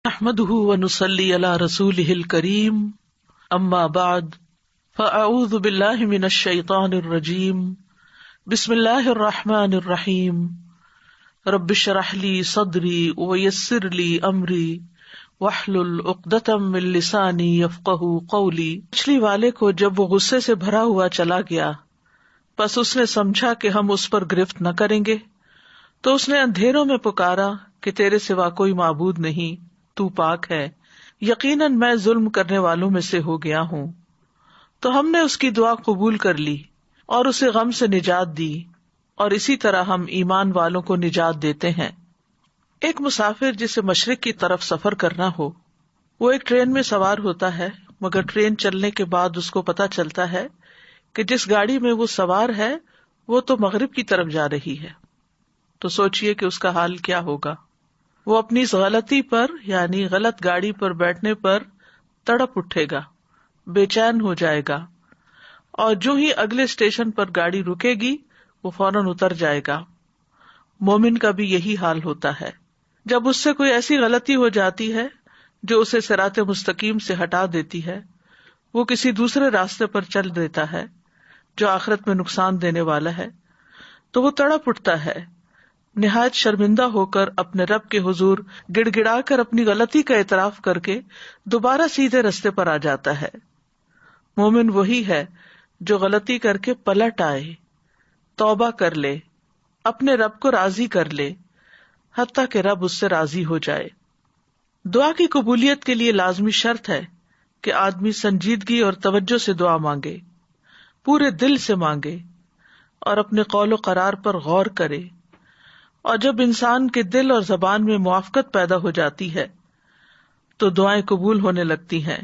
نحمده ونصلي على رسوله الكريم اما بعد فاعوذ بالله من الشيطان الرجيم بسم الله الرحمن الرحيم رب اشرح لي صدري ويسر لي امري واحلل عقدة من لساني يفقهوا قولي۔ مچھلی والے کو جب وہ غصے سے بھرا ہوا چلا گیا پس اس نے سمجھا کہ ہم اس پر گرفت نہ کریں گے، تو اس نے اندھیروں میں پکارا کہ تیرے سوا کوئی معبود نہیں، تو پاک ہے، یقیناً میں ظلم کرنے والوں میں سے ہو گیا ہوں۔ تو ہم نے اس کی دعا قبول کر لی اور اسے غم سے نجات دی، اور اسی طرح ہم ایمان والوں کو نجات دیتے ہیں۔ ایک مسافر جسے مشرق کی طرف سفر کرنا ہو، وہ ایک ٹرین میں سوار ہوتا ہے، مگر ٹرین چلنے کے بعد اس کو پتہ چلتا ہے کہ جس گاڑی میں وہ سوار ہے وہ تو مغرب کی طرف جا رہی ہے۔ تو سوچئے کہ اس کا حال کیا ہوگا۔ وہ اپنی اس غلطی پر یعنی غلط گاڑی پر بیٹھنے پر تڑپ اٹھے گا، بے چین ہو جائے گا، اور جو ہی اگلے اسٹیشن پر گاڑی رکے گی وہ فوراً اتر جائے گا۔ مومن کا بھی یہی حال ہوتا ہے۔ جب اس سے کوئی ایسی غلطی ہو جاتی ہے جو اسے صراط مستقیم سے ہٹا دیتی ہے، وہ کسی دوسرے راستے پر چل دیتا ہے جو آخرت میں نقصان دینے والا ہے، تو وہ تڑپ اٹھتا ہے، نہایت شرمندہ ہو کر اپنے رب کے حضور گڑ گڑا کر اپنی غلطی کا اعتراف کر کے دوبارہ سیدھے رستے پر آ جاتا ہے۔ مومن وہی ہے جو غلطی کر کے پلٹ آئے، توبہ کر لے، اپنے رب کو راضی کر لے، حتیٰ کہ رب اس سے راضی ہو جائے۔ دعا کی قبولیت کے لیے لازمی شرط ہے کہ آدمی سنجیدگی اور توجہ سے دعا مانگے، پورے دل سے مانگے، اور اپنے قول و قرار پر غور کرے۔ اور جب انسان کے دل اور زبان میں موافقت پیدا ہو جاتی ہے تو دعائیں قبول ہونے لگتی ہیں،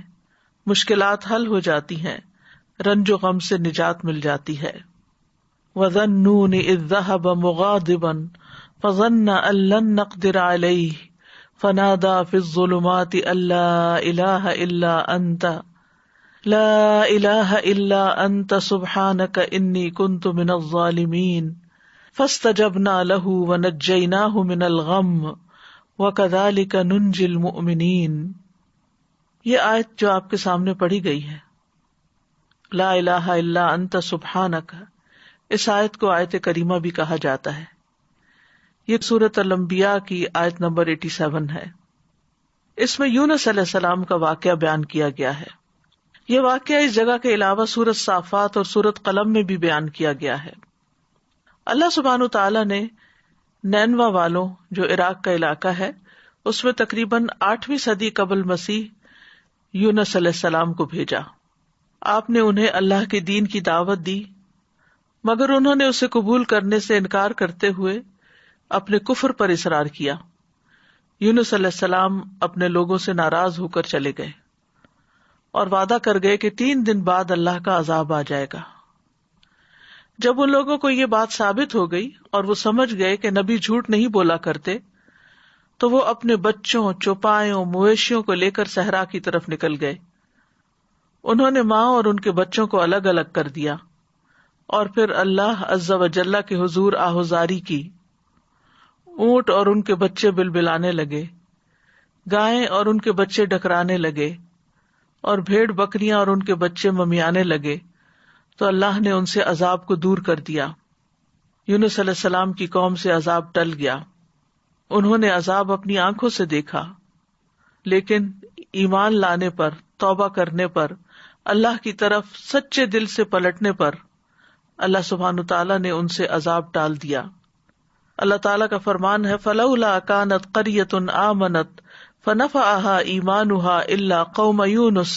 مشکلات حل ہو جاتی ہیں، رنج و غم سے نجات مل جاتی ہے۔ وَظَنُّونِ إِذْ ذَهَبَ مُغَاضِبًا فَظَنَّ أَن لَّن نَّقْدِرَ عَلَيْهِ فَنَادَىٰ فِي الظُّلُمَاتِ أَن لَّا إِلَٰهَ إِلَّا أَنتَ سُبْحَانَكَ إِنِّي كُنتُ مِنَ الظَّالِمِينَ فَاسْتَجَبْنَا لَهُ وَنَجَّيْنَاهُ مِنَ الْغَمِّ وَكَذَٰلِكَ نُنجِي الْمُؤْمِنِينَ۔ یہ آیت جو آپ کے سامنے پڑھی گئی ہے، لا الہ الا انت سبحانک، اس آیت کو آیت کریمہ بھی کہا جاتا ہے۔ یہ سورۃ الانبیاء کی آیت نمبر 87 ہے۔ اس میں یونس علیہ السلام کا واقعہ بیان کیا گیا ہے۔ یہ واقعہ اس جگہ کے علاوہ سورۃ صافات اور سورۃ قلم میں بھی بیان کیا گیا ہے۔ اللہ سبحانہ وتعالیٰ نے نینوا والوں جو عراق کا علاقہ ہے اس میں تقریباً 8ویں صدی قبل مسیح یونس علیہ السلام کو بھیجا۔ آپ نے انہیں اللہ کے دین کی دعوت دی، مگر انہوں نے اسے قبول کرنے سے انکار کرتے ہوئے اپنے کفر پر اصرار کیا۔ یونس علیہ السلام اپنے لوگوں سے ناراض ہو کر چلے گئے اور وعدہ کر گئے کہ 3 دن بعد اللہ کا عذاب آ جائے گا۔ جب ان لوگوں کو یہ بات ثابت ہو گئی اور وہ سمجھ گئے کہ نبی جھوٹ نہیں بولا کرتے، تو وہ اپنے بچوں، چوپایوں، مویشیوں کو لے کر صحرا کی طرف نکل گئے۔ انہوں نے ماں اور ان کے بچوں کو الگ الگ کر دیا اور پھر اللہ عز و جل کے حضور آہوزاری کی۔ اونٹ اور ان کے بچے بلبلانے لگے، گائیں اور ان کے بچے ڈکرانے لگے، اور بھیڑ بکریاں اور ان کے بچے ممیانے لگے، تو اللہ نے ان سے عذاب کو دور کر دیا۔ یونس علیہ السلام کی قوم سے عذاب ٹل گیا، انہوں نے عذاب اپنی آنکھوں سے دیکھا، لیکن ایمان لانے پر، توبہ کرنے پر، اللہ کی طرف سچے دل سے پلٹنے پر اللہ سبحانہ تعالیٰ نے ان سے عذاب ٹال دیا۔ اللہ تعالیٰ کا فرمان ہے فَلَوْلَا كَانَتْ قَرْيَةٌ آمَنَتْ فَنَفَعَهَا إِيمَانُهَا إِلَّا قَوْمَ يُونُسَ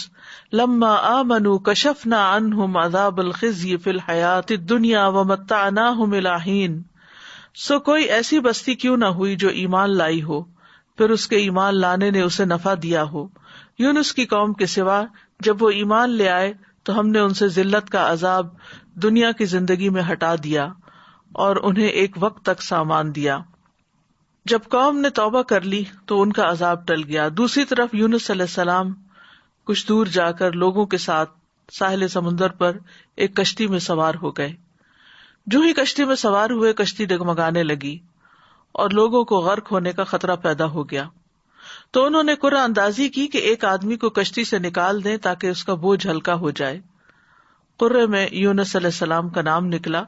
لَمَّا آمَنُوا كَشَفْنَا عَنْهُمْ عَذَابَ الْخِزْيِ فِي الْحَيَاةِ الدُّنْيَا وَمَتَّعْنَاهُمْ إِلَىٰ حِينٍ۔ سو کوئی ایسی بستی کیوں نہ ہوئی جو ایمان لائی ہو، پھر اس کے ایمان لانے نے اسے نفع دیا ہو۔ یونس کی قوم کے سوا جب وہ ایمان لے آئے تو ہم نے ان سے ذلت کا عذاب دنیا کی زندگی میں ہٹا دیا اور انہیں ایک وقت تک سامان دیا۔ جب قوم نے توبہ کر لی تو ان کا عذاب ٹل گیا۔ دوسری طرف یونس علیہ السلام کچھ دور جا کر لوگوں کے ساتھ ساحل سمندر پر ایک کشتی میں سوار ہو گئے۔ جو ہی کشتی میں سوار ہوئے کشتی ڈگمگانے لگی اور لوگوں کو غرق ہونے کا خطرہ پیدا ہو گیا۔ تو انہوں نے قرعہ اندازی کی کہ ایک آدمی کو کشتی سے نکال دیں تاکہ اس کا بوجھ ہلکا ہو جائے۔ قرعے میں یونس علیہ السلام کا نام نکلا،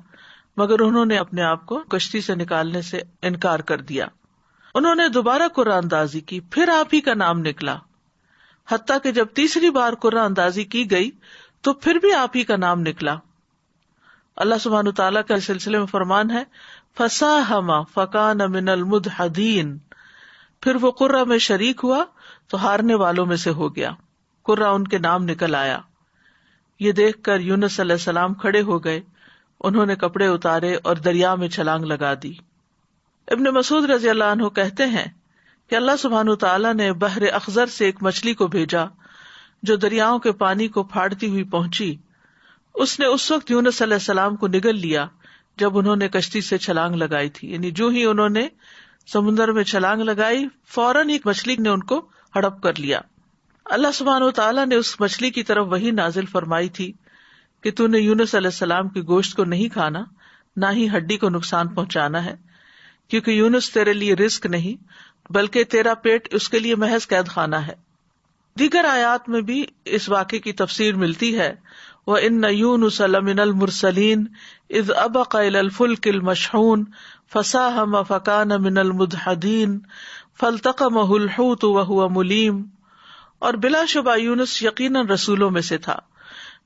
مگر انہوں نے اپنے آپ کو کشتی سے نکالنے سے انکار کر دیا۔ انہوں نے دوبارہ قرعہ اندازی کی، پھر آپ ہی کا نام نکلا، حتیٰ کہ جب تیسری بار قرعہ اندازی کی گئی تو پھر بھی آپ ہی کا نام نکلا۔ اللہ سبحانہ تعالیٰ کا اس سلسلے میں فرمان ہے، فَسَاهَمَ فَكَانَ مِنَ الْمُدْحَضِينَ، پھر وہ قرعہ میں شریک ہوا تو ہارنے والوں میں سے ہو گیا، قرعہ ان کے نام نکل آیا۔ یہ دیکھ کر یونس علیہ السلام کھڑے ہو گئے، انہوں نے کپڑے اتارے اور دریا میں چھلانگ لگا دی۔ ابن مسعود رضی اللہ عنہ کہتے ہیں کہ اللہ سبحانہ تعالیٰ نے بحر اخضر سے ایک مچھلی کو بھیجا جو دریاؤں کے پانی کو پھاڑتی ہوئی پہنچی۔ اس نے اس وقت یونس علیہ السلام کو نگل لیا جب انہوں نے کشتی سے چھلانگ لگائی تھی، یعنی جو ہی انہوں نے سمندر میں چھلانگ لگائی فوراً ہی مچھلی نے ان کو ہڑپ کر لیا۔ اللہ سبحانہ وتعالیٰ نے اس مچھلی کی طرف وحی نازل فرمائی تھی کہ تو نے یونس علیہ السلام کے گوشت کو نہیں کھانا، نہ ہی ہڈی کو نقصان پہنچانا ہے، کیونکہ یونس تیرے لیے رزق نہیں بلکہ تیرا پیٹ اس کے لیے محض قید خانہ ہے۔ دیگر آیات میں بھی اس واقعے کی تفسیر ملتی ہے، وَإِنَّ يُونُسَ لَمِنَ الْمُرْسَلِينَ إِذْ أَبَقَ إِلَى الْفُلْكِ الْمَشْحُونِ فَسَاهَمَ فَكَانَ مِنَ الْمُدْحَضِينَ فَالْتَقَمَهُ الْحُوتُ وَهُوَ مُلِيمٌ، اور بلا شبہ یونس یقیناً رسولوں میں سے تھا،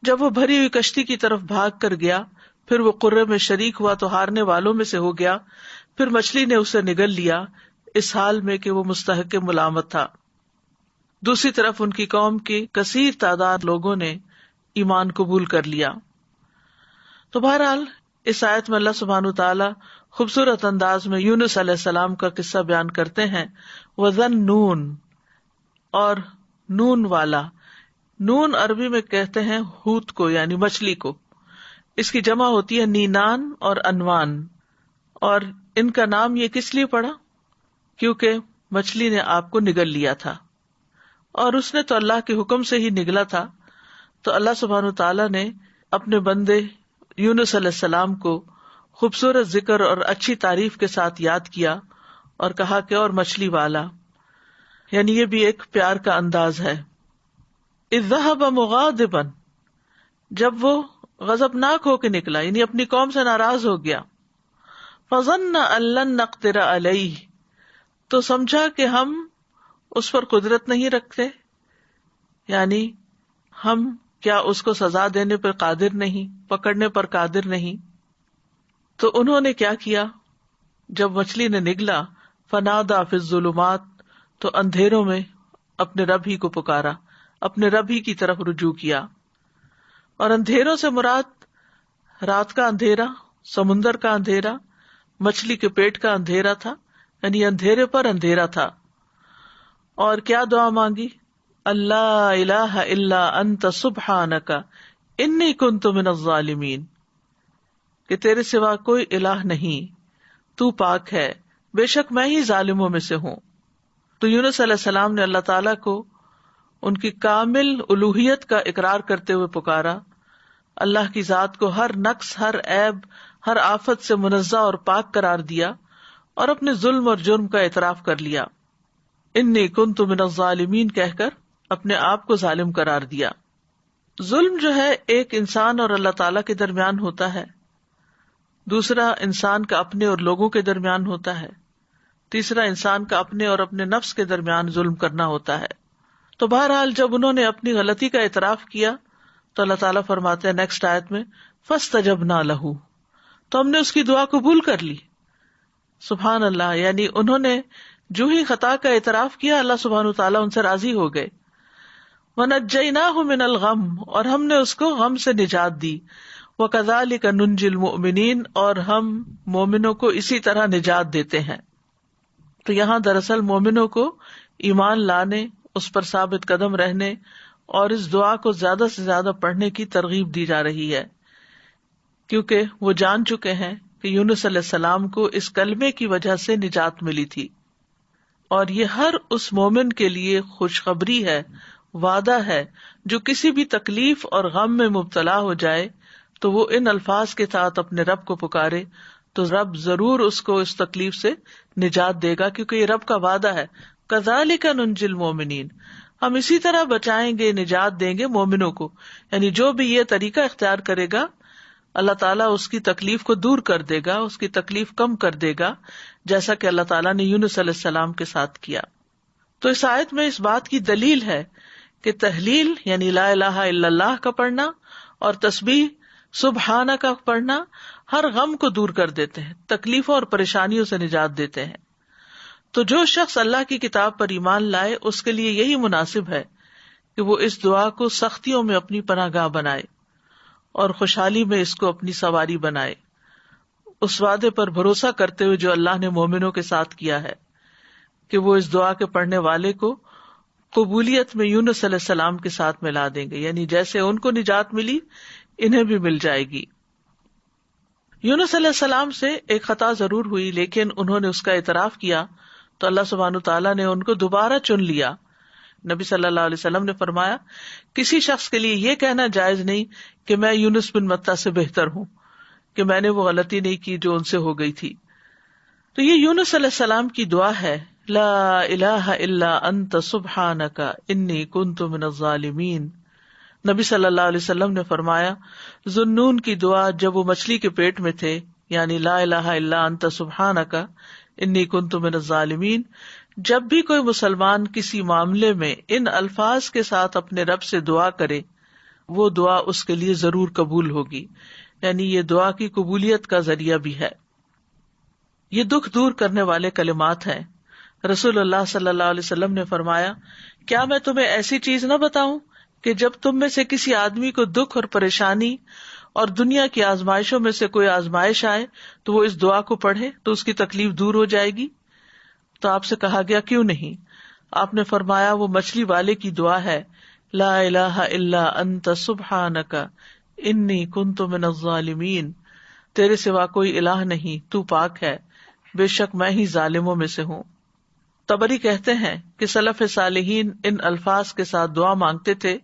جب وہ بھری ہوئی کشتی کی طرف بھاگ کر گیا، پھر وہ قرعے میں شریک ہوا تو ہارنے والوں میں سے ہو گیا، پھر مچھلی نے اسے نگل لیا، اس حال میں کہ وہ مستحق ملامت تھا۔ دوسری طرف ان کی قوم کی کثیر تعداد لوگوں نے ایمان قبول کر لیا۔ تو بہرحال اس آیت میں اللہ سبحانہ تعالیٰ خوبصورت انداز میں یونس علیہ السلام کا قصہ بیان کرتے ہیں۔ وَذَنُّونَ، اور نون والا، نون عربی میں کہتے ہیں ہوت کو، یعنی مچھلی کو، اس کی جمع ہوتی ہے نینان اور انوان، اور ان کا نام یہ کس لیے پڑا؟ کیونکہ مچھلی نے آپ کو نگل لیا تھا، اور اس نے تو اللہ کے حکم سے ہی نگلا تھا، تو اللہ سبحانہ تعالیٰ نے اپنے بندے یونس علیہ السلام کو خوبصورت ذکر اور اچھی تعریف کے ساتھ یاد کیا اور کہا کہ اور مچھلی والا، یعنی یہ بھی ایک پیار کا انداز ہے۔ اذ ذهب مغاضبا، جب وہ غضبناک ہو کے نکلا، یعنی اپنی قوم سے ناراض ہو گیا۔ فظن ان لن نقدر علیہ، تو سمجھا کہ ہم اس پر قدرت نہیں رکھتے، یعنی ہم کیا اس کو سزا دینے پر قادر نہیں، پکڑنے پر قادر نہیں۔ تو انہوں نے کیا کیا؟ جب مچھلی نے نگلا، فنادا فی الظلمات، تو اندھیروں میں اپنے رب ہی کو پکارا، اپنے رب ہی کی طرف رجوع کیا۔ اور اندھیروں سے مراد رات کا اندھیرا، سمندر کا اندھیرا، مچھلی کے پیٹ کا اندھیرا تھا، یعنی اندھیرے پر اندھیرا تھا۔ اور کیا دعا مانگی؟ اللہ الہ الا انت سبحانک انی کنت من الظالمین، کہ تیرے سوا کوئی الہ نہیں، تو پاک ہے، بے شک میں ہی ظالموں میں سے ہوں۔ تو یونس علیہ السلام نے اللہ تعالیٰ کو ان کی کامل الوہیت کا اقرار کرتے ہوئے پکارا، اللہ کی ذات کو ہر نقص، ہر عیب، ہر آفت سے منزہ اور پاک قرار دیا، اور اپنے ظلم اور جرم کا اعتراف کر لیا۔ انی کنت من الظالمین کہہ کر اپنے آپ کو ظالم قرار دیا۔ ظلم جو ہے ایک انسان اور اللہ تعالیٰ کے درمیان ہوتا ہے، دوسرا انسان کا اپنے اور لوگوں کے درمیان ہوتا ہے، تیسرا انسان کا اپنے اور اپنے نفس کے درمیان ظلم کرنا ہوتا ہے۔ تو بہرحال جب انہوں نے اپنی غلطی کا اعتراف کیا تو اللہ تعالیٰ فرماتے ہیں نیکسٹ آیت میں، فَاسْتَجَبْنَا لَهُ، تو ہم نے اس کی دعا قبول کر لی۔ سبحان اللہ، یعنی انہوں نے جو ہی خطا کا اعتراف کیا، اللہ سبحانہ تعالیٰ ان سے راضی ہو گئے۔ وَنَجَّيْنَاهُ مِنَ الْغَمِّ، اور ہم نے اس کو غم سے نجات دی۔ وَكَذَلِكَ نُنْجِي الْمُؤْمِنِينَ، اور ہم مومنوں کو اسی طرح نجات دیتے ہیں۔ تو یہاں دراصل مومنوں کو ایمان لانے، اس پر ثابت قدم رہنے اور اس دعا کو زیادہ سے زیادہ پڑھنے کی ترغیب دی جا رہی ہے، کیونکہ وہ جان چکے ہیں کہ یونس علیہ السلام کو اس کلمے کی وجہ سے نجات ملی تھی، اور یہ ہر اس مومن کے لیے خوشخبری ہے، وعدہ ہے جو کسی بھی تکلیف اور غم میں مبتلا ہو جائے تو وہ ان الفاظ کے ساتھ اپنے رب کو پکارے تو رب ضرور اس کو اس تکلیف سے نجات دے گا، کیونکہ یہ رب کا وعدہ ہے، کذالک ننجی المؤمنین، ہم اسی طرح بچائیں گے، نجات دیں گے مومنوں کو. یعنی جو بھی یہ طریقہ اختیار کرے گا اللہ تعالیٰ اس کی تکلیف کو دور کر دے گا، اس کی تکلیف کم کر دے گا، جیسا کہ اللہ تعالیٰ نے یونس علیہ السلام کے ساتھ کیا. تو اس آیت میں اس بات کی دلیل ہے کہ تحلیل یعنی لا الہ الا اللہ کا پڑھنا اور تسبیح سبحانہ کا پڑھنا ہر غم کو دور کر دیتے ہیں، تکلیفوں اور پریشانیوں سے نجات دیتے ہیں. تو جو شخص اللہ کی کتاب پر ایمان لائے اس کے لیے یہی مناسب ہے کہ وہ اس دعا کو سختیوں میں اپنی پناہ گاہ بنائے اور خوشحالی میں اس کو اپنی سواری بنائے، اس وعدے پر بھروسہ کرتے ہوئے جو اللہ نے مومنوں کے ساتھ کیا ہے کہ وہ اس دعا کے پڑھنے والے کو قبولیت میں یونس علیہ السلام کے ساتھ ملا دیں گے، یعنی جیسے ان کو نجات ملی انہیں بھی مل جائے گی. یونس علیہ السلام سے ایک خطا ضرور ہوئی، لیکن انہوں نے اس کا اعتراف کیا تو اللہ سبحانہ تعالیٰ نے ان کو دوبارہ چن لیا. نبی صلی اللہ علیہ وسلم نے فرمایا کسی شخص کے لیے یہ کہنا جائز نہیں کہ میں یونس بن متہ سے بہتر ہوں، کہ میں نے وہ غلطی نہیں کی جو ان سے ہو گئی تھی. تو یہ یونس علیہ السلام کی دعا ہے، لا الہ الا انت سبحانک انی کنت من الظالمین. نبی صلی اللہ علیہ وسلم نے فرمایا ذوالنون کی دعا جب وہ مچھلی کے پیٹ میں تھے، یعنی لا الہ الا انت سبحانک انی کنت من الظالمین، جب بھی کوئی مسلمان کسی معاملے میں ان الفاظ کے ساتھ اپنے رب سے دعا کرے وہ دعا اس کے لیے ضرور قبول ہوگی. یعنی یہ دعا کی قبولیت کا ذریعہ بھی ہے. یہ دکھ دور کرنے والے کلمات ہیں. رسول اللہ صلی اللہ علیہ وسلم نے فرمایا کیا میں تمہیں ایسی چیز نہ بتاؤں کہ جب تم میں سے کسی آدمی کو دکھ اور پریشانی اور دنیا کی آزمائشوں میں سے کوئی آزمائش آئے تو وہ اس دعا کو پڑھے تو اس کی تکلیف دور ہو جائے گی. تو آپ سے کہا گیا کیوں نہیں؟ آپ نے فرمایا وہ مچھلی والے کی دعا ہے، لا الہ الا انت سبحانک انی کنت من الظالمین، تیرے سوا کوئی الہ نہیں، تو پاک ہے، بے شک میں ہی ظالموں میں سے ہوں. طبری کہتے ہیں کہ سلف صالحین ان الفاظ کے ساتھ دعا مانگتے تھے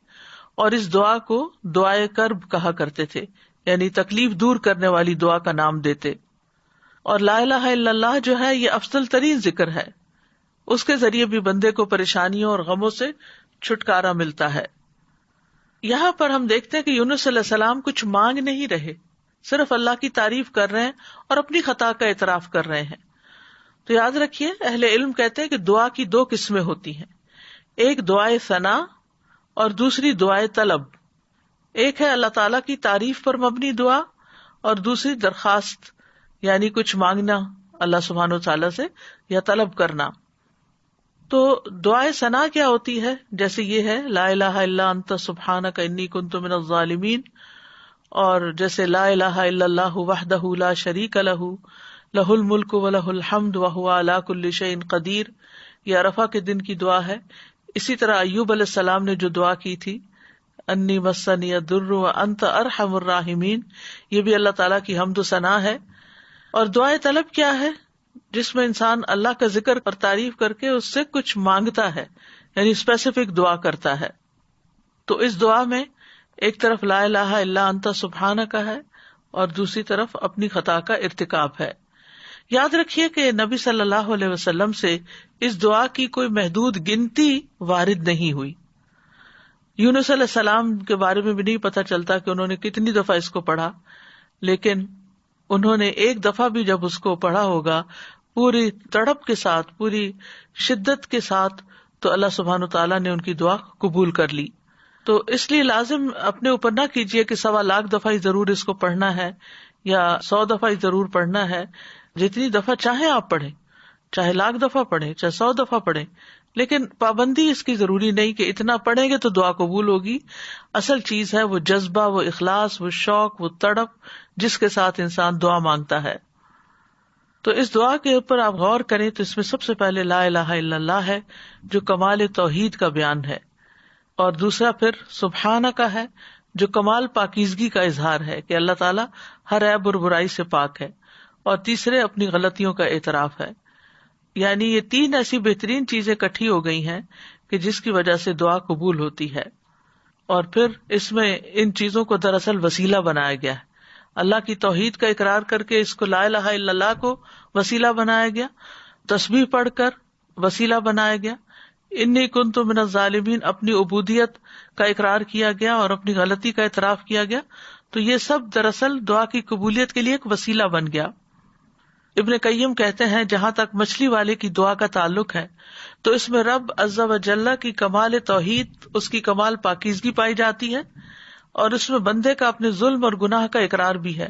اور اس دعا کو دعائے کرب کہا کرتے تھے، یعنی تکلیف دور کرنے والی دعا کا نام دیتے. اور لا الہ الا اللہ جو ہے یہ افضل ترین ذکر ہے، اس کے ذریعے بھی بندے کو پریشانیوں اور غموں سے چھٹکارا ملتا ہے. یہاں پر ہم دیکھتے ہیں کہ یونس علیہ السلام کچھ مانگ نہیں رہے، صرف اللہ کی تعریف کر رہے ہیں اور اپنی خطا کا اعتراف کر رہے ہیں. تو یاد رکھیے اہل علم کہتے ہیں کہ دعا کی دو قسمیں ہوتی ہیں، ایک دعائے ثنا اور دوسری دعائے طلب. ایک ہے اللہ تعالیٰ کی تعریف پر مبنی دعا اور دوسری درخواست یعنی کچھ مانگنا اللہ سبحانہ وتعالیٰ سے یا طلب کرنا. تو دعائے ثنا کیا ہوتی ہے؟ جیسے یہ ہے لا الہ الا انت سبحانک انی کنت من الظالمین، اور جیسے لا الہ الا اللہ وحدہ لا شریک لہ لہ الملک و لہ الحمد وہو علی کل شیء قدیر، یہ عرفہ کے دن کی دعا ہے. اسی طرح ایوب علیہ السلام نے جو دعا کی تھی انی مسنی الضر وانت ارحم الراحمین، یہ بھی اللہ تعالیٰ کی حمد و ثنا ہے. اور دعائے طلب کیا ہے؟ جس میں انسان اللہ کا ذکر اور تعریف کر کے اس سے کچھ مانگتا ہے، یعنی اسپیسیفک دعا کرتا ہے. تو اس دعا میں ایک طرف لا الہ الا انت سبحانک ہے اور دوسری طرف اپنی خطا کا ارتکاب ہے. یاد رکھیے کہ نبی صلی اللہ علیہ وسلم سے اس دعا کی کوئی محدود گنتی وارد نہیں ہوئی. یونس علیہ السلام کے بارے میں بھی نہیں پتہ چلتا کہ انہوں نے کتنی دفعہ اس کو پڑھا، لیکن انہوں نے ایک دفعہ بھی جب اس کو پڑھا ہوگا پوری تڑپ کے ساتھ، پوری شدت کے ساتھ، تو اللہ سبحانہ تعالیٰ نے ان کی دعا قبول کر لی. تو اس لیے لازم اپنے اوپر نہ کیجیے کہ 1.25 لاکھ دفعہ ہی ضرور اس کو پڑھنا ہے یا 100 دفعہ ہی ضرور پڑھنا ہے. جتنی دفعہ چاہیں آپ پڑھیں، چاہے 1,00,000 دفعہ پڑھیں، چاہے 100 دفعہ پڑھیں، لیکن پابندی اس کی ضروری نہیں کہ اتنا پڑھیں گے تو دعا قبول ہوگی. اصل چیز ہے وہ جذبہ، وہ اخلاص، وہ شوق، وہ تڑپ جس کے ساتھ انسان دعا مانگتا ہے. تو اس دعا کے اوپر آپ غور کریں تو اس میں سب سے پہلے لا الہ الا اللہ ہے جو کمال توحید کا بیان ہے، اور دوسرا پھر سبحانہ کا ہے جو کمال پاکیزگی کا اظہار ہے کہ اللہ تعالیٰ ہر عیب اور برائی سے پاک ہے، اور تیسرے اپنی غلطیوں کا اعتراف ہے. یعنی یہ 3 ایسی بہترین چیزیں اکٹھی ہو گئی ہیں کہ جس کی وجہ سے دعا قبول ہوتی ہے. اور پھر اس میں ان چیزوں کو دراصل وسیلہ بنایا گیا ہے. اللہ کی توحید کا اقرار کر کے اس کو لا الہ الا اللہ کو وسیلہ بنایا گیا، تسبیح پڑھ کر وسیلہ بنایا گیا، انی کنت من الظالمین اپنی عبودیت کا اقرار کیا گیا اور اپنی غلطی کا اعتراف کیا گیا، تو یہ سب دراصل دعا کی قبولیت کے لیے ایک وسیلہ بن گیا۔ ابن قیم کہتے ہیں جہاں تک مچھلی والے کی دعا کا تعلق ہے تو اس میں رب عز و جل کی کمال توحید، اس کی کمال پاکیزگی پائی جاتی ہے، اور اس میں بندے کا اپنے ظلم اور گناہ کا اقرار بھی ہے،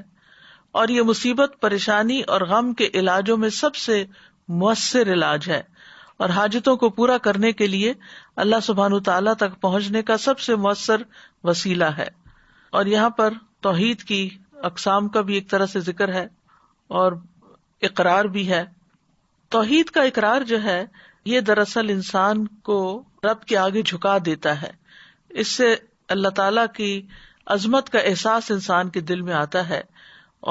اور یہ مصیبت، پریشانی اور غم کے علاجوں میں سب سے مؤثر علاج ہے، اور حاجتوں کو پورا کرنے کے لیے اللہ سبحانہ تعالیٰ تک پہنچنے کا سب سے مؤثر وسیلہ ہے۔ اور یہاں پر توحید کی اقسام کا بھی ایک طرح سے ذکر ہے اور اقرار بھی ہے۔ توحید کا اقرار جو ہے یہ دراصل انسان کو رب کے آگے جھکا دیتا ہے، اس سے اللہ تعالیٰ کی عظمت کا احساس انسان کے دل میں آتا ہے،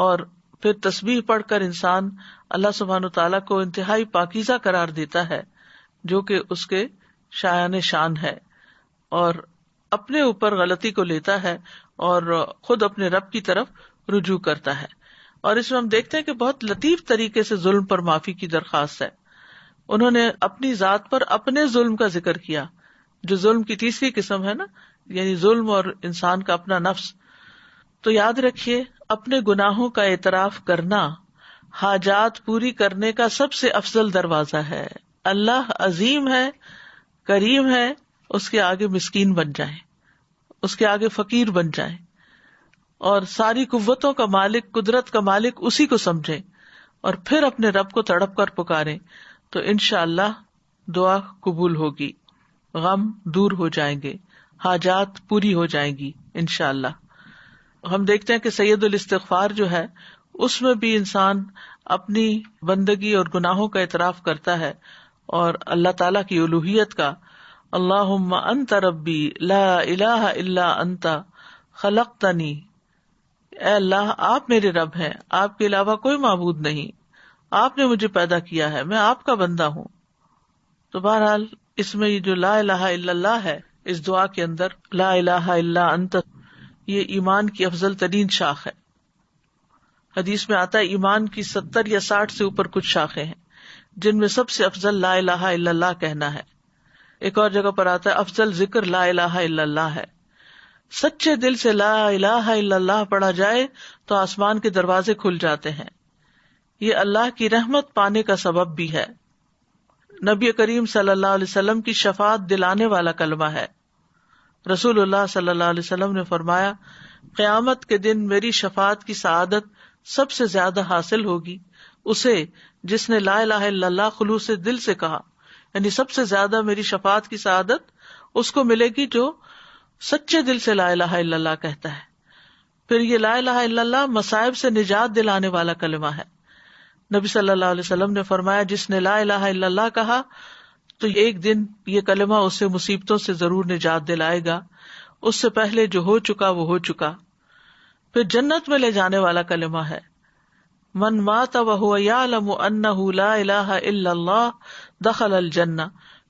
اور پھر تسبیح پڑھ کر انسان اللہ سبحانہ تعالیٰ کو انتہائی پاکیزہ قرار دیتا ہے جو کہ اس کے شایان شان ہے، اور اپنے اوپر غلطی کو لیتا ہے اور خود اپنے رب کی طرف رجوع کرتا ہے۔ اور اس میں ہم دیکھتے ہیں کہ بہت لطیف طریقے سے ظلم پر معافی کی درخواست ہے۔ انہوں نے اپنی ذات پر اپنے ظلم کا ذکر کیا، جو ظلم کی تیسری قسم ہے نا، یعنی ظلم اور انسان کا اپنا نفس۔ تو یاد رکھیے اپنے گناہوں کا اعتراف کرنا حاجات پوری کرنے کا سب سے افضل دروازہ ہے۔ اللہ عظیم ہے، کریم ہے، اس کے آگے مسکین بن جائیں، اس کے آگے فقیر بن جائیں، اور ساری قوتوں کا مالک، قدرت کا مالک اسی کو سمجھیں، اور پھر اپنے رب کو تڑپ کر پکاریں، تو انشاءاللہ دعا قبول ہوگی، غم دور ہو جائیں گے، حاجات پوری ہو جائیں گی انشاءاللہ۔ ہم دیکھتے ہیں کہ سید الاستغفار جو ہے اس میں بھی انسان اپنی بندگی اور گناہوں کا اعتراف کرتا ہے اور اللہ تعالیٰ کی الوہیت کا، اللہم انت ربی لا الہ الا انت خلقتنی، اے اللہ آپ میرے رب ہیں، آپ کے علاوہ کوئی معبود نہیں، آپ نے مجھے پیدا کیا ہے، میں آپ کا بندہ ہوں۔ تو بہرحال اس میں یہ جو لا الہ الا اللہ ہے، اس دعا کے اندر لا الہ الا انت، یہ ایمان کی افضل ترین شاخ ہے۔ حدیث میں آتا ہے ایمان کی 70 یا 60 سے اوپر کچھ شاخیں ہیں، جن میں سب سے افضل لا الہ الا اللہ کہنا ہے۔ ایک اور جگہ پر آتا ہے افضل ذکر لا الہ الا اللہ ہے۔ سچے دل سے لا الہ الا اللہ پڑھا جائے تو آسمان کے دروازے کھل جاتے ہیں، یہ اللہ کی رحمت پانے کا سبب بھی ہے۔ نبی کریم صلی اللہ علیہ وسلم کی شفاعت دلانے والا کلمہ ہے۔ رسول اللہ صلی اللہ علیہ وسلم نے فرمایا، قیامت کے دن میری شفاعت کی سعادت سب سے زیادہ حاصل ہوگی اسے جس نے لا الہ الا اللہ خلوص دل سے کہا، یعنی سب سے زیادہ میری شفاعت کی سعادت اس کو ملے گی جو سچے دل سے لا الہ الا اللہ کہتا ہے۔ پھر یہ لا الہ الا اللہ مصائب سے نجات دلانے والا کلمہ ہے۔ نبی صلی اللہ علیہ وسلم نے فرمایا، جس نے لا الہ الا اللہ کہا تو ایک دن یہ کلمہ اسے مصیبتوں سے ضرور نجات دلائے گا، اس سے پہلے جو ہو چکا وہ ہو چکا۔ پھر جنت میں لے جانے والا کلمہ ہے، من مات وهو يعلم انه لا الہ الا اللہ دخل الجنہ،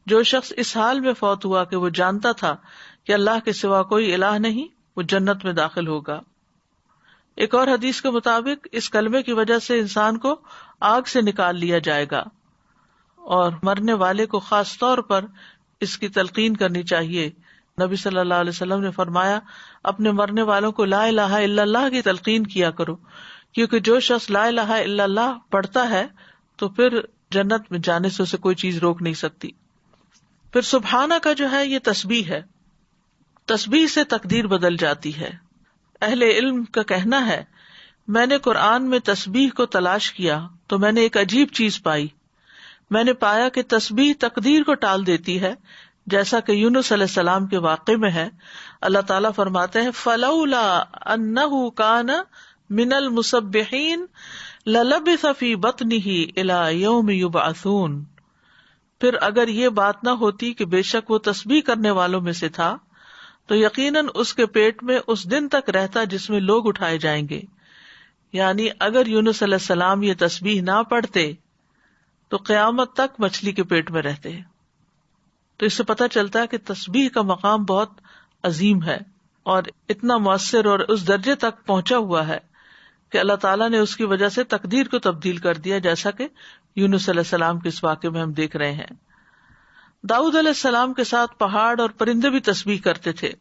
جو شخص اس حال میں فوت ہوا کہ وہ جانتا تھا کہ اللہ کے سوا کوئی الہ نہیں، وہ جنت میں داخل ہوگا۔ ایک اور حدیث کے مطابق اس کلمے کی وجہ سے انسان کو آگ سے نکال لیا جائے گا، اور مرنے والے کو خاص طور پر اس کی تلقین کرنی چاہیے۔ نبی صلی اللہ علیہ وسلم نے فرمایا، اپنے مرنے والوں کو لا الہ الا اللہ کی تلقین کیا کرو، کیونکہ جو شخص لا الہ الا اللہ پڑھتا ہے تو پھر جنت میں جانے سے اسے کوئی چیز روک نہیں سکتی۔ پھر سبحانہ کا جو ہے یہ تسبیح ہے، تسبیح سے تقدیر بدل جاتی ہے۔ اہل علم کا کہنا ہے، میں نے قرآن میں تسبیح کو تلاش کیا تو میں نے ایک عجیب چیز پائی، میں نے پایا کہ تسبیح تقدیر کو ٹال دیتی ہے، جیسا کہ یونس علیہ السلام کے واقعے میں ہے۔ اللہ تعالیٰ فرماتے ہیں، فلولا انہ کان من المسبحین للبث فی بطنہ الی یوم یبعثون، پھر اگر یہ بات نہ ہوتی کہ بے شک وہ تسبیح کرنے والوں میں سے تھا تو یقیناً اس کے پیٹ میں اس دن تک رہتا جس میں لوگ اٹھائے جائیں گے۔ یعنی اگر یونس علیہ السلام یہ تسبیح نہ پڑھتے تو قیامت تک مچھلی کے پیٹ میں رہتے۔ تو اس سے پتہ چلتا ہے کہ تسبیح کا مقام بہت عظیم ہے اور اتنا مؤثر اور اس درجے تک پہنچا ہوا ہے کہ اللہ تعالیٰ نے اس کی وجہ سے تقدیر کو تبدیل کر دیا، جیسا کہ یونس علیہ السلام کے اس واقعے میں ہم دیکھ رہے ہیں۔ داؤد علیہ السلام کے ساتھ پہاڑ اور پرندے بھی تسبیح کرتے تھے،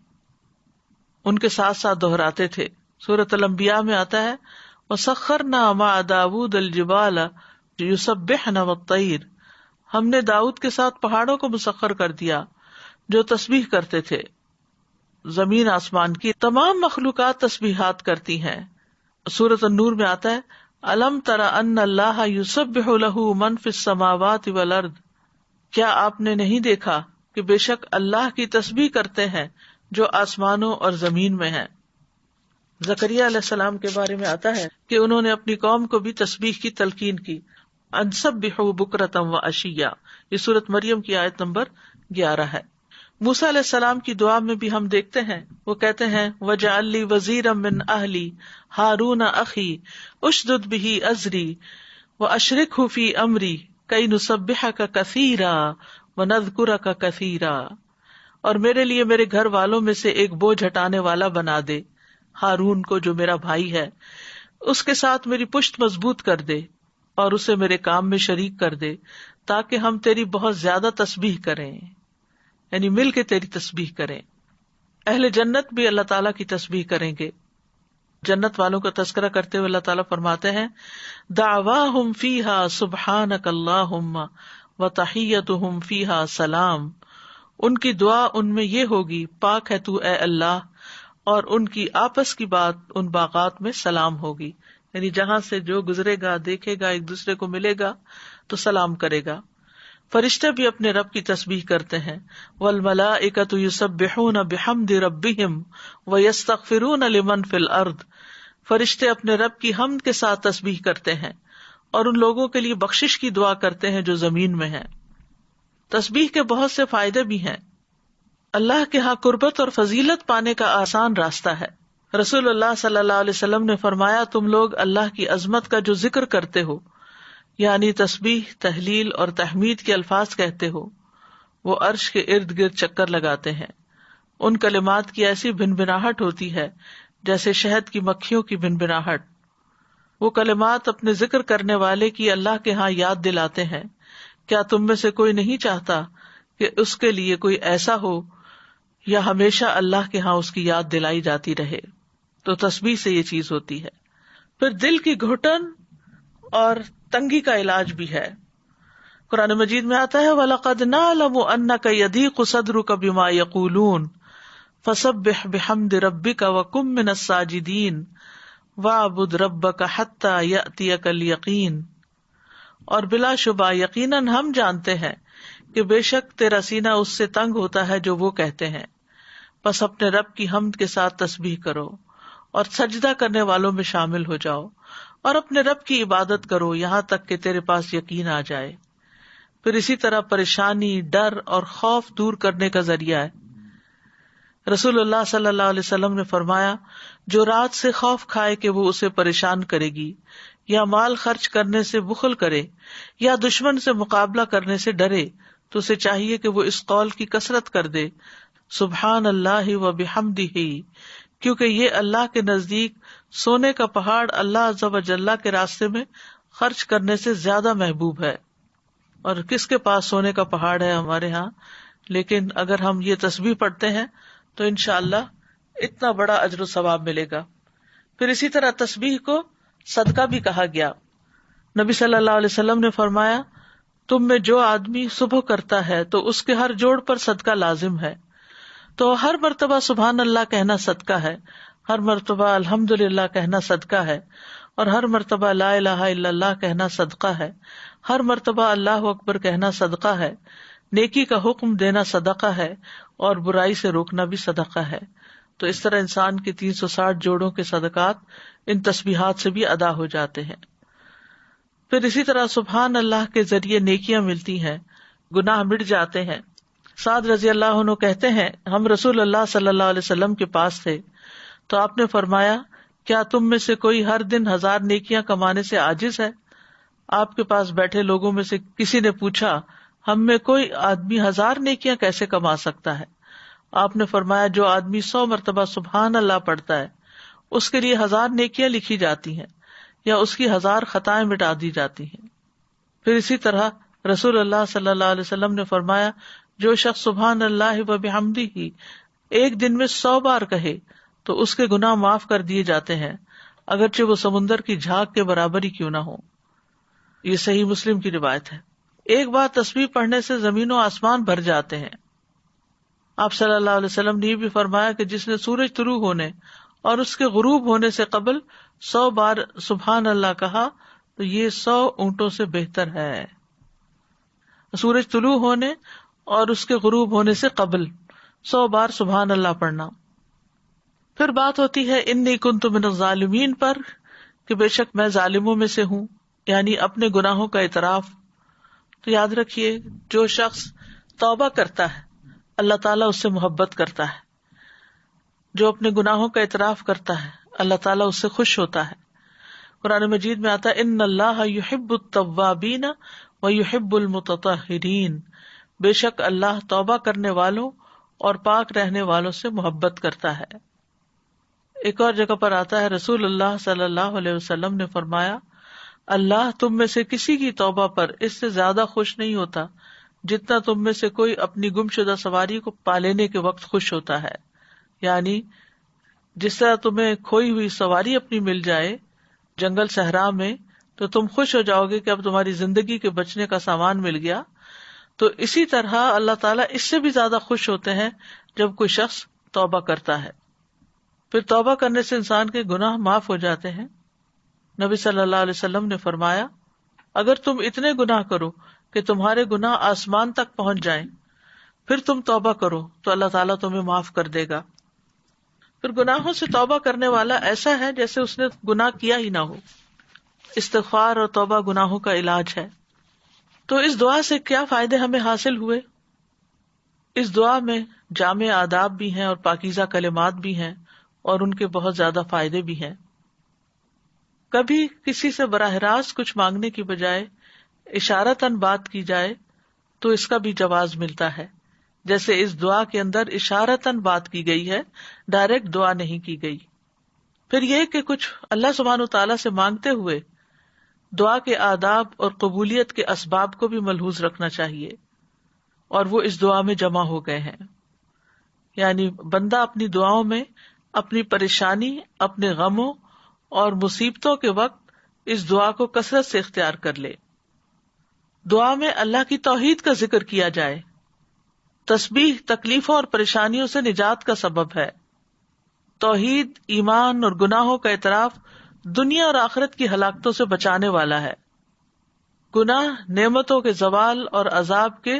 ان کے ساتھ ساتھ دہراتے تھے. سورۃ الانبیاء میں آتا ہے وَسَخَّرْنَا مَعَ دَاوُودَ الْجِبَالَ يُسَبِّحْنَ وَالطَّيْرَ، ہم نے داؤد کے ساتھ پہاڑوں کو مسخر کر دیا جو تسبیح کرتے تھے. زمین آسمان کی تمام مخلوقات تسبیحات کرتی ہیں. سورۃ النور میں آتا ہے الم تر ان اللہ یسبح لہ من فی السماوات والارض، کیا آپ نے نہیں دیکھا کہ بے شک اللہ کی تسبیح کرتے ہیں جو آسمانوں اور زمین میں ہیں. زکریا علیہ السلام کے بارے میں آتا ہے کہ انہوں نے اپنی قوم کو بھی تسبیح کی تلقین کی. ان سبحوا بکرۃ وعشیا، یہ سورۃ مریم کی آیت نمبر 11 ہے. موسیٰ علیہ السلام کی دعا میں بھی ہم دیکھتے ہیں وہ کہتے ہیں وَاجْعَل لِّي وَزِيرًا مِّنْ أَهْلِي هَارُونَ أَخِي أُشْدُدْ بِهِ أَزْرِي وَأَشْرِكْهُ فِي أَمْرِي كَيْ نُسَبِّحَكَ كَثِيرًا وَنَذْكُرَكَ كَثِيرًا، اور میرے لیے میرے گھر والوں میں سے ایک بوجھ ہٹانے والا بنا دے، ہارون کو جو میرا بھائی ہے، اس کے ساتھ میری پشت مضبوط کر دے اور اسے میرے کام میں شریک کر دے تاکہ ہم تیری بہت زیادہ تسبیح کریں، یعنی مل کے تیری تسبیح کریں. اہل جنت بھی اللہ تعالیٰ کی تسبیح کریں گے. جنت والوں کا تذکرہ کرتے ہوئے اللہ تعالیٰ فرماتے ہیں دعواہم فیہا سبحانک اللہم وتحیتہم فیہا سلام، ان کی دعا ان میں یہ ہوگی پاک ہے تو اے اللہ، اور ان کی آپس کی بات ان باغات میں سلام ہوگی، یعنی جہاں سے جو گزرے گا دیکھے گا ایک دوسرے کو ملے گا تو سلام کرے گا. فرشتے بھی اپنے رب کی تسبیح کرتے ہیں. والملائکۃ یسبحون بحمد ربہم ویستغفرون لمن فی الارض، فرشتے اپنے رب کی حمد کے ساتھ تسبیح کرتے ہیں اور ان لوگوں کے لیے بخشش کی دعا کرتے ہیں جو زمین میں ہیں. تسبیح کے بہت سے فائدے بھی ہیں. اللہ کے ہاں قربت اور فضیلت پانے کا آسان راستہ ہے. رسول اللہ صلی اللہ علیہ وسلم نے فرمایا تم لوگ اللہ کی عظمت کا جو ذکر کرتے ہو، یعنی تسبیح، تحلیل اور تحمید کے الفاظ کہتے ہو، وہ عرش کے ارد گرد چکر لگاتے ہیں. ان کلمات کی ایسی بھنبھناہٹ ہوتی ہے جیسے شہد کی مکھیوں کی بھنبھناہٹ. وہ کلمات اپنے ذکر کرنے والے کی اللہ کے ہاں یاد دلاتے ہیں. کیا تم میں سے کوئی نہیں چاہتا کہ اس کے لیے کوئی ایسا ہو یا ہمیشہ اللہ کے ہاں اس کی یاد دلائی جاتی رہے؟ تو تسبیح سے یہ چیز ہوتی ہے. پھر دل کی گھٹن اور تنگی کا علاج بھی ہے. قرآن مجید میں آتا ہے وَلَقَدْ نَعْلَمُ أَنَّكَ يَضِيقُ صَدْرُكَ بِمَا يَقُولُونَ فَسَبِّحْ بِحَمْدِ رَبِّكَ وَكُن مِّنَ السَّاجِدِينَ وَاعْبُدْ رَبَّكَ حَتَّى يَأْتِيَكَ الْيَقِينُ، اور بلا شبہ یقیناً ہم جانتے ہیں کہ بے شک تیرا سینہ اس سے تنگ ہوتا ہے جو وہ کہتے ہیں، بس اپنے رب کی حمد کے ساتھ تسبیح کرو اور سجدہ کرنے والوں میں شامل ہو جاؤ اور اپنے رب کی عبادت کرو یہاں تک کہ تیرے پاس یقین آ جائے. پھر اسی طرح پریشانی، ڈر اور خوف دور کرنے کا ذریعہ ہے. رسول اللہ صلی اللہ علیہ وسلم نے فرمایا جو رات سے خوف کھائے کہ وہ اسے پریشان کرے گی، یا مال خرچ کرنے سے بخل کرے، یا دشمن سے مقابلہ کرنے سے ڈرے، تو اسے چاہیے کہ وہ اس قول کی کثرت کر دے سبحان اللہ و بحمدہ، کیونکہ یہ اللہ کے نزدیک سونے کا پہاڑ اللہ عز و جل کے راستے میں خرچ کرنے سے زیادہ محبوب ہے. اور کس کے پاس سونے کا پہاڑ ہے ہمارے ہاں، لیکن اگر ہم یہ تسبیح پڑھتے ہیں تو انشاءاللہ اتنا بڑا اجر و ثواب ملے گا. پھر اسی طرح تسبیح کو صدقہ بھی کہا گیا. نبی صلی اللہ علیہ وسلم نے فرمایا تم میں جو آدمی صبح کرتا ہے تو اس کے ہر جوڑ پر صدقہ لازم ہے. تو ہر مرتبہ سبحان اللہ کہنا صدقہ ہے، ہر مرتبہ الحمدللہ کہنا صدقہ ہے، اور ہر مرتبہ لا الہ الا اللہ کہنا صدقہ ہے، ہر مرتبہ اللہ اکبر کہنا صدقہ ہے، نیکی کا حکم دینا صدقہ ہے، اور برائی سے روکنا بھی صدقہ ہے. تو اس طرح انسان کے 360 جوڑوں کے صدقات ان تسبیحات سے بھی ادا ہو جاتے ہیں. پھر اسی طرح سبحان اللہ کے ذریعے نیکیاں ملتی ہیں، گناہ مٹ جاتے ہیں. سعد رضی اللہ عنہ کہتے ہیں ہم رسول اللہ صلی اللہ علیہ وسلم کے پاس تھے تو آپ نے فرمایا کیا تم میں سے کوئی ہر دن 1000 نیکیاں کمانے سے عاجز ہے؟ آپ کے پاس بیٹھے لوگوں میں سے کسی نے پوچھا ہم میں کوئی آدمی 1000 نیکیاں کیسے کما سکتا ہے؟ آپ نے فرمایا جو آدمی 100 مرتبہ سبحان اللہ پڑھتا ہے اس کے لیے 1000 نیکیاں لکھی جاتی ہیں یا اس کی 1000 خطائیں مٹا دی جاتی ہیں. پھر اسی طرح رسول اللہ صلی اللہ علیہ وسلم نے فرمایا جو شخص سبحان اللہ و بحمدہ ایک دن میں 100 بار کہے تو اس کے گناہ معاف کر دیے جاتے ہیں، اگرچہ وہ سمندر کی جھاگ کے برابر ہی کیوں نہ ہو۔ یہ صحیح مسلم کی روایت ہے۔ ایک بار تسبیح پڑھنے سے زمین و آسمان بھر جاتے ہیں۔ آپ صلی اللہ علیہ وسلم نے یہ بھی فرمایا کہ جس نے سورج طلوع ہونے اور اس کے غروب ہونے سے قبل 100 بار سبحان اللہ کہا تو یہ 100 اونٹوں سے بہتر ہے۔ سورج طلوع ہونے اور اس کے غروب ہونے سے قبل 100 بار سبحان اللہ پڑھنا۔ پھر بات ہوتی ہے انی کنت من الظالمین پر، کہ بے شک میں ظالموں میں سے ہوں، یعنی اپنے گناہوں کا اعتراف۔ تو یاد رکھیے جو شخص توبہ کرتا ہے اللہ تعالیٰ اس سے محبت کرتا ہے، جو اپنے گناہوں کا اعتراف کرتا ہے اللہ تعالیٰ اس سے خوش ہوتا ہے۔ قرآن مجید میں آتا ہے ان اللہ یحب التوابین ویحب المتطہرین، بے شک اللہ توبہ کرنے والوں اور پاک رہنے والوں سے محبت کرتا ہے۔ ایک اور جگہ پر آتا ہے رسول اللہ صلی اللہ علیہ وسلم نے فرمایا اللہ تم میں سے کسی کی توبہ پر اس سے زیادہ خوش نہیں ہوتا جتنا تم میں سے کوئی اپنی گمشدہ سواری کو پا لینے کے وقت خوش ہوتا ہے۔ یعنی جس طرح تمہیں کھوئی ہوئی سواری اپنی مل جائے جنگل صحرا میں تو تم خوش ہو جاؤ گے کہ اب تمہاری زندگی کے بچنے کا سامان مل گیا، تو اسی طرح اللہ تعالیٰ اس سے بھی زیادہ خوش ہوتے ہیں جب کوئی شخص توبہ کرتا ہے۔ پھر توبہ کرنے سے انسان کے گناہ معاف ہو جاتے ہیں۔ نبی صلی اللہ علیہ وسلم نے فرمایا اگر تم اتنے گناہ کرو کہ تمہارے گناہ آسمان تک پہنچ جائیں پھر تم توبہ کرو تو اللہ تعالیٰ تمہیں معاف کر دے گا۔ پھر گناہوں سے توبہ کرنے والا ایسا ہے جیسے اس نے گناہ کیا ہی نہ ہو۔ استغفار اور توبہ گناہوں کا علاج ہے۔ تو اس دعا سے کیا فائدے ہمیں حاصل ہوئے؟ اس دعا میں جامع آداب بھی ہیں اور پاکیزہ کلمات بھی ہیں اور ان کے بہت زیادہ فائدے بھی ہیں۔ کبھی کسی سے براہ راست کچھ مانگنے کی بجائے اشارتاً بات کی جائے تو اس کا بھی جواز ملتا ہے، جیسے اس دعا کے اندر اشارتاً بات کی گئی ہے، ڈائریکٹ دعا نہیں کی گئی۔ پھر یہ کہ کچھ اللہ سبحانہ وتعالیٰ سے مانگتے ہوئے دعا کے آداب اور قبولیت کے اسباب کو بھی ملحوظ رکھنا چاہیے، اور وہ اس دعا میں جمع ہو گئے ہیں۔ یعنی بندہ اپنی دعاؤں میں اپنی پریشانی، اپنے غموں اور مصیبتوں کے وقت اس دعا کو کثرت سے اختیار کر لے۔ دعا میں اللہ کی توحید کا ذکر کیا جائے۔ تسبیح تکلیفوں اور پریشانیوں سے نجات کا سبب ہے۔ توحید، ایمان اور گناہوں کا اعتراف دنیا اور آخرت کی ہلاکتوں سے بچانے والا ہے۔ گناہ نعمتوں کے زوال اور عذاب کے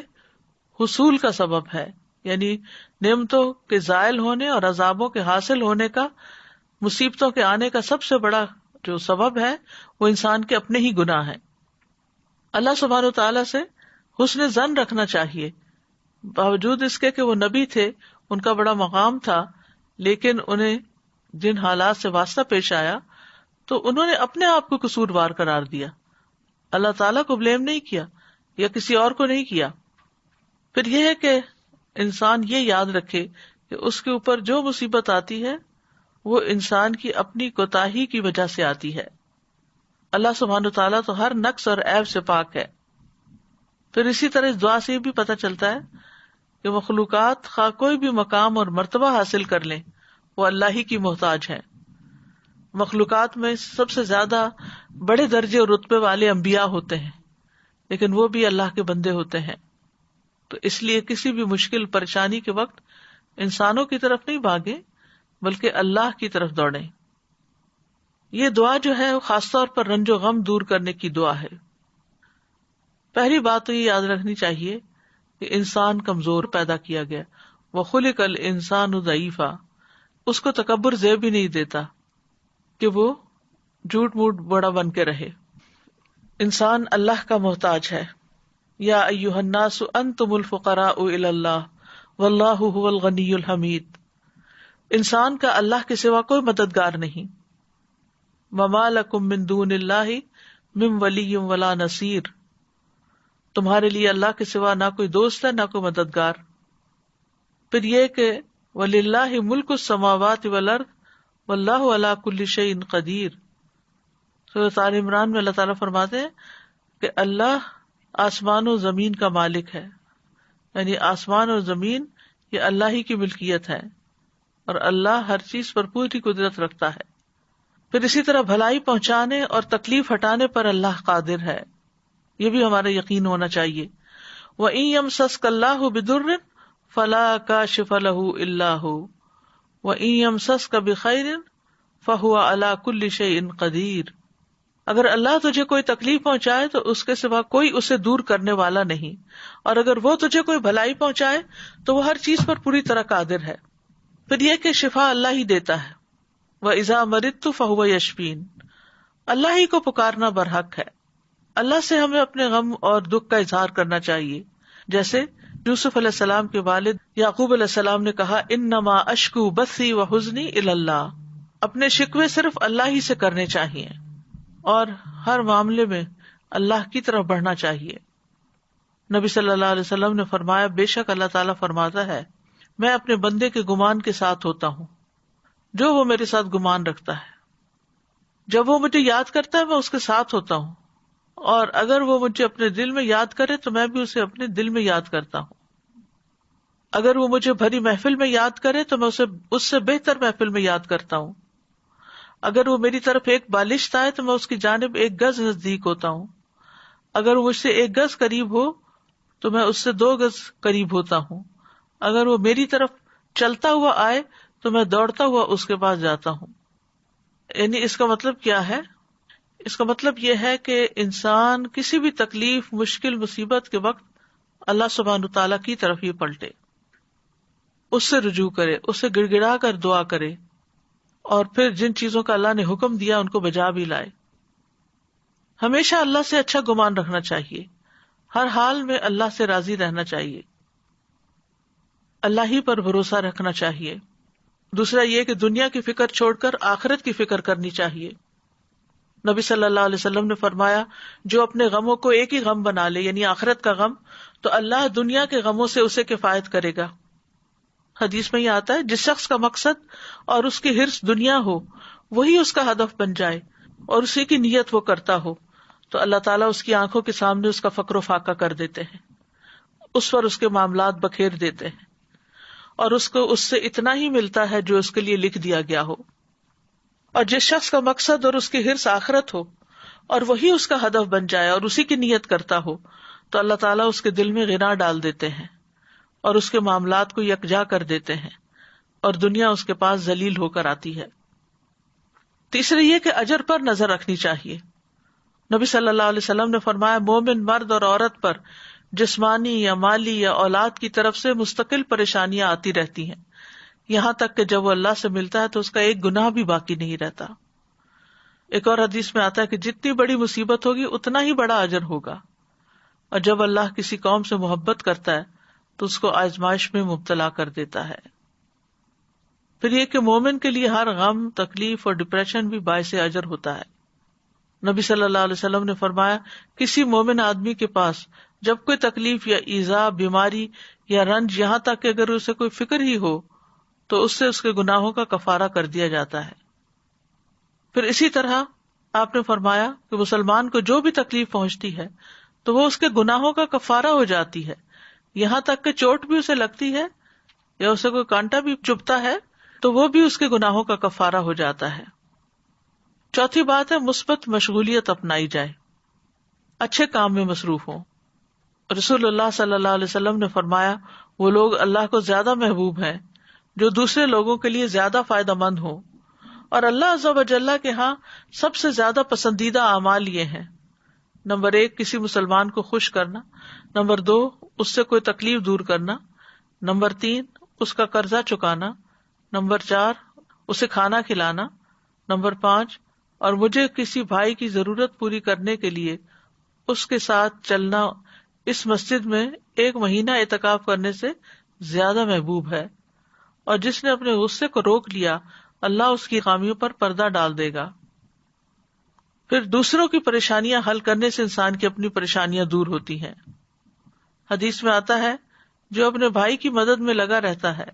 حصول کا سبب ہے، یعنی نعمتوں کے زائل ہونے اور عذابوں کے حاصل ہونے کا، مصیبتوں کے آنے کا سب سے بڑا جو سبب ہے وہ انسان کے اپنے ہی گناہ ہیں۔ اللہ سبحانہ و تعالیٰ سے حسن ظن رکھنا چاہیے، باوجود اس کے کہ وہ نبی تھے، ان کا بڑا مقام تھا، لیکن انہیں جن حالات سے واسطہ پیش آیا تو انہوں نے اپنے آپ کو قصوروار قرار دیا، اللہ تعالیٰ کو بلیم نہیں کیا یا کسی اور کو نہیں کیا۔ پھر یہ ہے کہ انسان یہ یاد رکھے کہ اس کے اوپر جو مصیبت آتی ہے وہ انسان کی اپنی کوتاہی کی وجہ سے آتی ہے۔ اللہ سبحانہ وتعالیٰ تو ہر نقص اور عیب سے پاک ہے۔ پھر اسی طرح اس دعا سے یہ بھی پتہ چلتا ہے کہ مخلوقات خواہ کوئی بھی مقام اور مرتبہ حاصل کر لیں وہ اللہ ہی کی محتاج ہیں۔ مخلوقات میں سب سے زیادہ بڑے درجے اور رتبے والے انبیاء ہوتے ہیں، لیکن وہ بھی اللہ کے بندے ہوتے ہیں۔ تو اس لیے کسی بھی مشکل پریشانی کے وقت انسانوں کی طرف نہیں بھاگے بلکہ اللہ کی طرف دوڑیں۔ یہ دعا جو ہے وہ خاص طور پر رنج و غم دور کرنے کی دعا ہے۔ پہلی بات تو یہ یاد رکھنی چاہیے کہ انسان کمزور پیدا کیا گیا، وَخُلِقَ الْإِنسَانُ ضَعِيفًا، اس کو تکبر زیب بھی نہیں دیتا کہ وہ جھوٹ موٹ بڑا بن کے رہے۔ انسان اللہ کا محتاج ہے۔ یا ایھا الناس انتم الفقراء الی اللہ واللہ ھو الغنی الحمید، انسان کا اللہ کے سوا کوئی مددگار نہیں۔ وما لکم من دون اللہ من ولی ولا نصیر، تمہارے لیے اللہ کے سوا نہ کوئی دوست ہے نہ کوئی مددگار۔ پھر یہ کہ وَلِلَّهِ مُلْكُ السَّمَاوَاتِ وَالْأَرْضِ وَاللَّهُ عَلَى كُلِّ شَيْءٍ قَدِيرٌ۔ سورۃ آل عمران میں اللہ تعالیٰ فرماتے ہیں کہ اللہ آسمان و زمین کا مالک ہے، یعنی آسمان اور زمین یہ اللہ ہی کی ملکیت ہے اور اللہ ہر چیز پر پوری قدرت رکھتا ہے. پھر اسی طرح بھلائی پہنچانے اور تکلیف ہٹانے پر اللہ قادر ہے، یہ بھی ہمارا یقین ہونا چاہیے. وَإِن يَمْسَسْكَ اللَّهُ بِضُرٍّ فَلَا كَاشِفَ لَهُ إِلَّا هُوَ وَإِن يَمْسَسْكَ بِخَيْرٍ فَهُوَ عَلَى كُلِّ شَيْءٍ قَدِيرٌ. اگر اللہ تجھے کوئی تکلیف پہنچائے تو اس کے سوا کوئی اسے دور کرنے والا نہیں، اور اگر وہ تجھے کوئی بھلائی پہنچائے تو وہ ہر چیز پر پوری طرح قادر ہے. پھر یہ کہ شفا اللہ ہی دیتا ہے. وَإِذَا مَرِضْتُ فَهُوَ يَشْفِينِ. اللہ ہی کو پکارنا برحق ہے. اللہ سے ہمیں اپنے غم اور دکھ کا اظہار کرنا چاہیے، جیسے یوسف علیہ السلام کے والد یعقوب علیہ السلام نے کہا انما اشکو بثی وحزنی الی اللہ. اپنے شکوے صرف اللہ ہی سے کرنے چاہیے اور ہر معاملے میں اللہ کی طرف بڑھنا چاہیے. نبی صلی اللہ علیہ وسلم نے فرمایا بے شک اللہ تعالیٰ فرماتا ہے میں اپنے بندے کے گمان کے ساتھ ہوتا ہوں جو وہ میرے ساتھ گمان رکھتا ہے. جب وہ مجھے یاد کرتا ہے میں اس کے ساتھ ہوتا ہوں، اور اگر وہ مجھے اپنے دل میں یاد کرے تو میں بھی اسے اپنے دل میں یاد کرتا ہوں. اگر وہ مجھے بھری محفل میں یاد کرے تو میں اسے اس سے بہتر محفل میں یاد کرتا ہوں. اگر وہ میری طرف ایک بالشت آئے تو میں اس کی جانب ایک گز نزدیک ہوتا ہوں. اگر وہ مجھ سے ایک گز قریب ہو تو میں اس سے 2 گز قریب ہوتا ہوں. اگر وہ میری طرف چلتا ہوا آئے تو میں دوڑتا ہوا اس کے پاس جاتا ہوں. یعنی اس کا مطلب کیا ہے؟ اس کا مطلب یہ ہے کہ انسان کسی بھی تکلیف، مشکل، مصیبت کے وقت اللہ سبحانہ تعالیٰ کی طرف ہی پلٹے، اس سے رجوع کرے، اس سے گڑ گڑا کر دعا کرے، اور پھر جن چیزوں کا اللہ نے حکم دیا ان کو بجا بھی لائے. ہمیشہ اللہ سے اچھا گمان رکھنا چاہیے، ہر حال میں اللہ سے راضی رہنا چاہیے، اللہ ہی پر بھروسہ رکھنا چاہیے. دوسرا یہ کہ دنیا کی فکر چھوڑ کر آخرت کی فکر کرنی چاہیے. نبی صلی اللہ علیہ وسلم نے فرمایا جو اپنے غموں کو ایک ہی غم بنا لے، یعنی آخرت کا غم، تو اللہ دنیا کے غموں سے اسے کفایت کرے گا. حدیث میں یہ آتا ہے جس شخص کا مقصد اور اس کی حرص دنیا ہو وہی اس کا ہدف بن جائے اور اسی کی نیت وہ کرتا ہو تو اللہ تعالیٰ اس کی آنکھوں کے سامنے اس کا فقر و فاقہ کر دیتے ہیں، اس پر اس کے معاملات بکھیر دیتے ہیں، اور اس کو اس سے اتنا ہی ملتا ہے جو اس کے لیے لکھ دیا گیا ہو. اور جس شخص کا مقصد اور اس کی حرص آخرت ہو اور وہی اس کا ہدف بن جائے اور اسی کی نیت کرتا ہو تو اللہ تعالیٰ اس کے دل میں غنا ڈال دیتے ہیں اور اس کے معاملات کو یکجا کر دیتے ہیں اور دنیا اس کے پاس ذلیل ہو کر آتی ہے. تیسرے یہ کہ اجر پر نظر رکھنی چاہیے. نبی صلی اللہ علیہ وسلم نے فرمایا مومن مرد اور عورت پر جسمانی یا مالی یا اولاد کی طرف سے مستقل پریشانیاں آتی رہتی ہیں، یہاں تک کہ جب وہ اللہ سے ملتا ہے تو اس کا ایک گناہ بھی باقی نہیں رہتا. ایک اور حدیث میں آتا ہے کہ جتنی بڑی مصیبت ہوگی اتنا ہی بڑا اجر ہوگا، اور جب اللہ کسی قوم سے محبت کرتا ہے تو اس کو آزمائش میں مبتلا کر دیتا ہے. پھر یہ کہ مومن کے لیے ہر غم، تکلیف اور ڈپریشن بھی باعث اجر ہوتا ہے. نبی صلی اللہ علیہ وسلم نے فرمایا کسی مومن آدمی کے پاس جب کوئی تکلیف یا ایذا، بیماری یا رنج، یہاں تک کہ اگر اسے کوئی فکر ہی ہو تو اس سے اس کے گناہوں کا کفارہ کر دیا جاتا ہے. پھر اسی طرح آپ نے فرمایا کہ مسلمان کو جو بھی تکلیف پہنچتی ہے تو وہ اس کے گناہوں کا کفارہ ہو جاتی ہے، یہاں تک کہ چوٹ بھی اسے لگتی ہے یا اسے کوئی کانٹا بھی چبھتا ہے تو وہ بھی اس کے گناہوں کا کفارہ ہو جاتا ہے. چوتھی بات ہے مثبت مشغولیت اپنائی جائے، اچھے کام میں مصروف ہوں. رسول اللہ صلی اللہ علیہ وسلم نے فرمایا وہ لوگ اللہ کو زیادہ محبوب ہیں جو دوسرے لوگوں کے لیے زیادہ فائدہ مند ہوں، اور اللہ عز و جل کے ہاں سب سے زیادہ پسندیدہ اعمال یہ ہیں: نمبر 1 کسی مسلمان کو خوش کرنا، نمبر 2 اس سے کوئی تکلیف دور کرنا، نمبر 3 اس کا قرضہ چکانا، نمبر 4 اسے کھانا کھلانا، نمبر 5 اور مجھے کسی بھائی کی ضرورت پوری کرنے کے لیے اس کے ساتھ چلنا اس مسجد میں 1 مہینہ اعتکاف کرنے سے زیادہ محبوب ہے. اور جس نے اپنے غصے کو روک لیا اللہ اس کی خامیوں پر پردہ ڈال دے گا. پھر دوسروں کی پریشانیاں حل کرنے سے انسان کی اپنی پریشانیاں دور ہوتی ہیں. حدیث میں آتا ہے جو اپنے بھائی کی مدد میں لگا رہتا ہے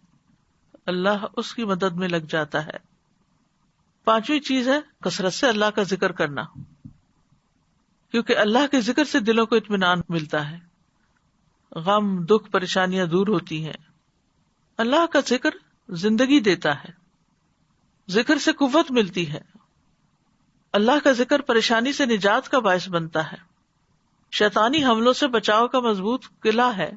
اللہ اس کی مدد میں لگ جاتا ہے. 5ویں چیز ہے کثرت سے اللہ کا ذکر کرنا، کیونکہ اللہ کے ذکر سے دلوں کو اطمینان ملتا ہے. غم دکھ پریشانیاں دور ہوتی ہیں. اللہ کا ذکر زندگی دیتا ہے، ذکر سے قوت ملتی ہے. اللہ کا ذکر پریشانی سے نجات کا باعث بنتا ہے، شیطانی حملوں سے بچاؤ کا مضبوط قلعہ ہے.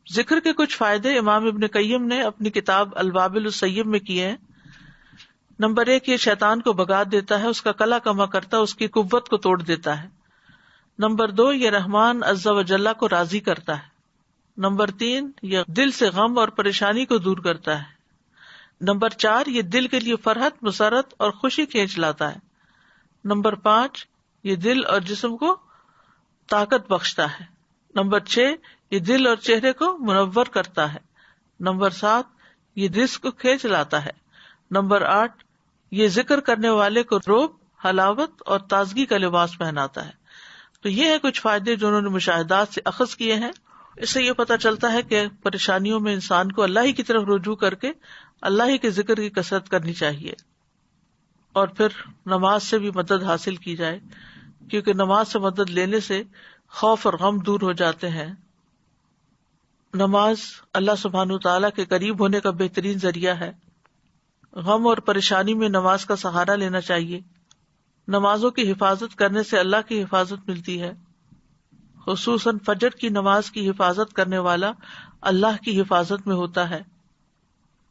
ذکر کے کچھ فائدے امام ابن قیم نے اپنی کتاب الوابل الصیب میں کیے ہیں. نمبر 1، یہ شیطان کو بھگا دیتا ہے، اس کا قلع کما کرتا ہے، اس کی قوت کو توڑ دیتا ہے. نمبر 2، یہ رحمان عز و جل کو راضی کرتا ہے. نمبر 3، یہ دل سے غم اور پریشانی کو دور کرتا ہے. نمبر 4، یہ دل کے لیے فرحت، مسرت اور خوشی کھینچ لاتا ہے. نمبر 5، یہ دل اور جسم کو طاقت بخشتا ہے. نمبر 6، یہ دل اور چہرے کو منور کرتا ہے. نمبر 7، یہ رزق کو کھینچ لاتا ہے. نمبر 8، یہ ذکر کرنے والے کو روب، حلاوت اور تازگی کا لباس پہناتا ہے. تو یہ ہے کچھ فائدے جو انہوں نے مشاہدات سے اخذ کیے ہیں. اس سے یہ پتہ چلتا ہے کہ پریشانیوں میں انسان کو اللہ ہی کی طرف رجوع کر کے اللہ ہی کے ذکر کی کثرت کرنی چاہیے، اور پھر نماز سے بھی مدد حاصل کی جائے، کیونکہ نماز سے مدد لینے سے خوف اور غم دور ہو جاتے ہیں. نماز اللہ سبحانہ تعالیٰ کے قریب ہونے کا بہترین ذریعہ ہے. غم اور پریشانی میں نماز کا سہارا لینا چاہیے. نمازوں کی حفاظت کرنے سے اللہ کی حفاظت ملتی ہے. خصوصاً فجر کی نماز کی حفاظت کرنے والا اللہ کی حفاظت میں ہوتا ہے.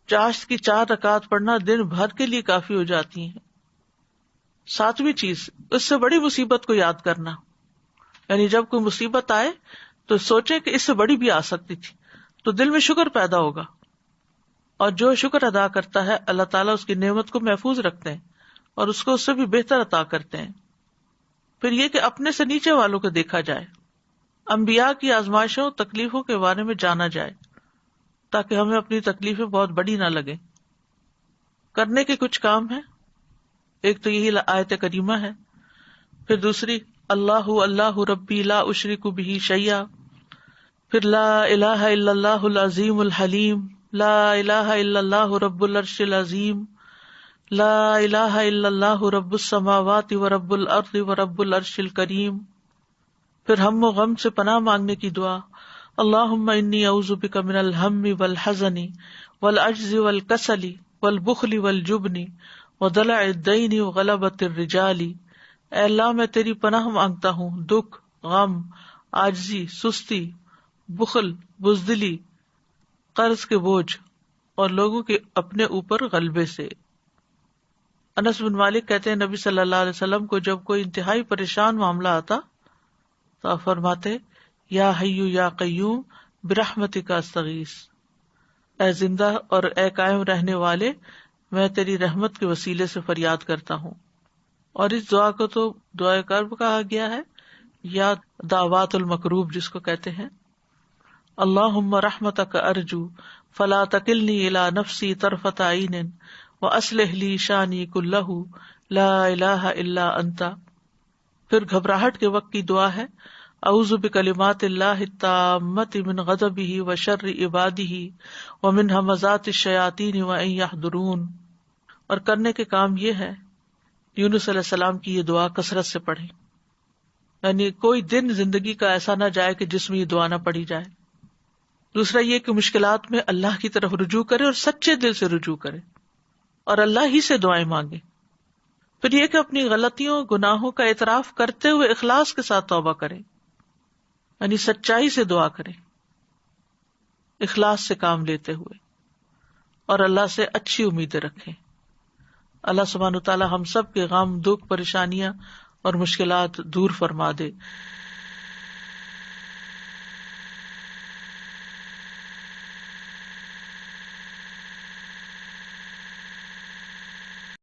چاشت کی 4 رکعت پڑھنا دن بھر کے لیے کافی ہو جاتی ہیں. 7ویں چیز، اس سے بڑی مصیبت کو یاد کرنا. یعنی جب کوئی مصیبت آئے تو سوچے کہ اس سے بڑی بھی آ سکتی تھی، تو دل میں شکر پیدا ہوگا، اور جو شکر ادا کرتا ہے اللہ تعالیٰ اس کی نعمت کو محفوظ رکھتے ہیں اور اس کو اس سے بھی بہتر عطا کرتے ہیں. پھر یہ کہ اپنے سے نیچے والوں کو دیکھا جائے، انبیاء کی آزمائشوں تکلیفوں کے بارے میں جانا جائے، تاکہ ہمیں اپنی تکلیفیں بہت بڑی نہ لگیں. کرنے کے کچھ کام ہیں. ایک تو یہی آیت کریمہ ہے. پھر دوسری اللہ ربی لا اشرک بہ شیئا. پھر لا الہ الا اللہ العظیم الحلیم، لا الہ الا اللہ رب العرش العظیم، لا الہ الا اللہ رب السماوات ورب الارض ورب العرش الکریم. پھر ہم و غم سے پناہ مانگنے کی دعا، اللہم انی اعوذ بک من الہم والحزن والعجز والکسل والبخل والجبن ودلع الدین وغلبۃ الرجال. اے اللہ میں تیری پناہ مانگتا ہوں دکھ، غم، عاجزی، سستی، بخل، بزدلی، قرض کے بوجھ اور لوگوں کے اپنے اوپر غلبے سے. انس بن مالک کہتے ہیں نبی صلی اللہ علیہ وسلم کو جب کوئی انتہائی پریشان معاملہ آتا تو آپ فرماتے، یا حی یا قیوم برحمتک استغیث. اے زندہ اور اے قائم رہنے والے، میں تیری رحمت کے وسیلے سے فریاد کرتا ہوں. اور اس دعا کو تو دعائے کرب کہا گیا ہے، یا دعوات المکروب جس کو کہتے ہیں. اللہم رحمتک ارجو فلا تکلنی الی نفسی طرفۃ عین واصلح لی شانی کلہ لا الہ الا انت. پھر گھبراہٹ کے وقت کی دعا ہے، اعوذ بکلمات اللہ التامۃ من غضبہ وشر عبادہ ومن ہمزات الشیاطین وان یحضرون. اور کرنے کے کام یہ ہے، یونس علیہ السلام کی یہ دعا کثرت سے پڑھیں. یعنی کوئی دن زندگی کا ایسا نہ جائے کہ جس میں یہ دعا نہ پڑھی جائے. دوسرا یہ کہ مشکلات میں اللہ کی طرف رجوع کرے اور سچے دل سے رجوع کرے اور اللہ ہی سے دعائیں مانگے. پھر یہ کہ اپنی غلطیوں گناہوں کا اعتراف کرتے ہوئے اخلاص کے ساتھ توبہ کرے، یعنی سچائی سے دعا کرے، اخلاص سے کام لیتے ہوئے، اور اللہ سے اچھی امیدیں رکھیں. اللہ سبحانہ وتعالی ہم سب کے غم، دکھ، پریشانیاں اور مشکلات دور فرما دے.